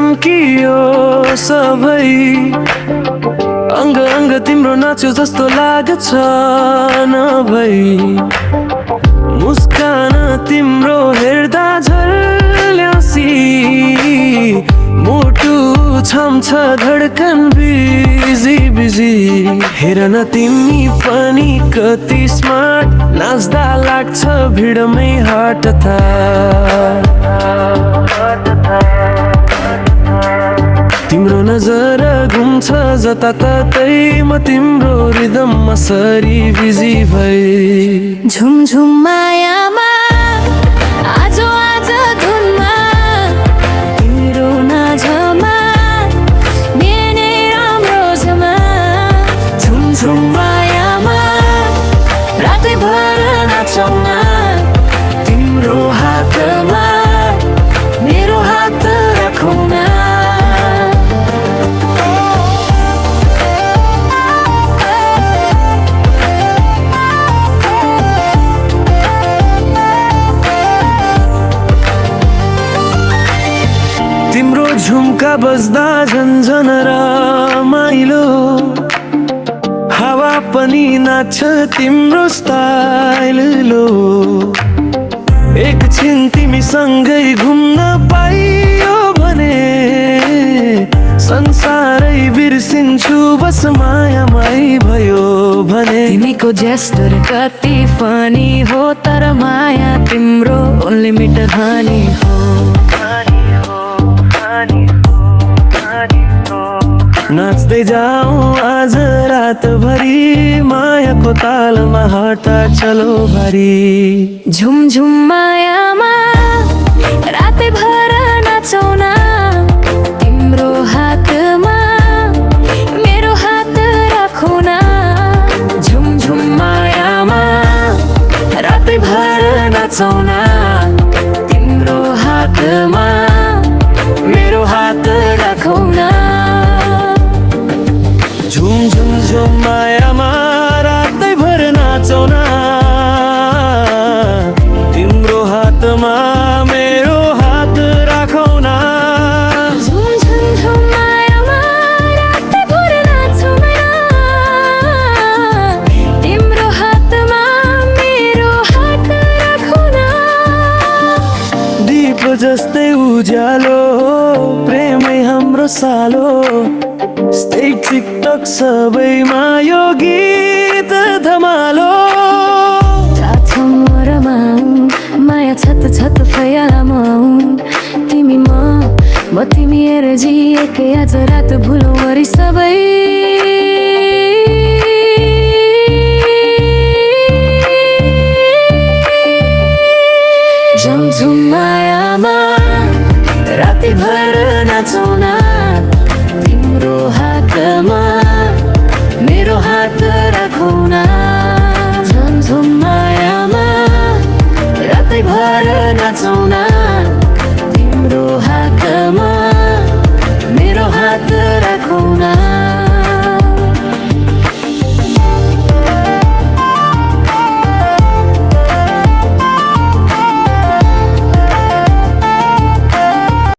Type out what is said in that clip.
चम्कियो सबै अङ्ग अङ्ग तिम्रो नाच्यो जस्तो लाग्छ नभई मुस्कान तिम्रो हेर्दा झल्यासी मुटु छम्छ धड्कन बिजी बिजी हेर न तिमी पनि कति स्मार्ट नाच्दा लाग्छ भिडमै हार्ट तिम्रो नजर घुम्छ जताततै म तिम्रो रिदममा सरी बिजी भई झुमझुम मायामा आज आज धुनमा तिम्रो नाझमा मेने राम्रो झमा झुमझुम मायामा रातैभर नाचौँ न तिम्रो हातमा मेरो हात राखौँ न तिम्रो झुम्का बज्दा झन्झन रमाइलो हावा पनि नाच्छ तिम्रो स्टाइल लो एकछिन तिमीसँगै घुम्न पाइयो भने संसारै बिर्सिन्छु बस मायामै भयो भने तिमीको जेस्टर कति फनी हो तर माया तिम्रो अनलिमिटेड हानी हो नाच्दै जाऊ आज रातभरि मायाको तालमा हटा चलो भरी झुमझुम मायामा रातैभर नाचौँ न तिम्रो हातमा मेरो हात राखौँ न झुमझुम मायामा रातैभर नाचौँ न तिम्रो हातमा मेरो हात राखौँ न झुम झुम झुम मायामा रातैभर नाचौँ न तिम्रो हातमा मेरो हात राखौँ न झुम झुम झुम मायामा रातैभर नाचौँ न तिम्रो हातमा मेरो हात राखौँ न दीप जस्तै उज्यालो प्रेमै हाम्रो सालो टिकटक सबैमा यो गीत धमालो माया छत छत फैलामाऊ तिमी म तिमी हेर जी एकै आज रात भुलौँ अरे सबै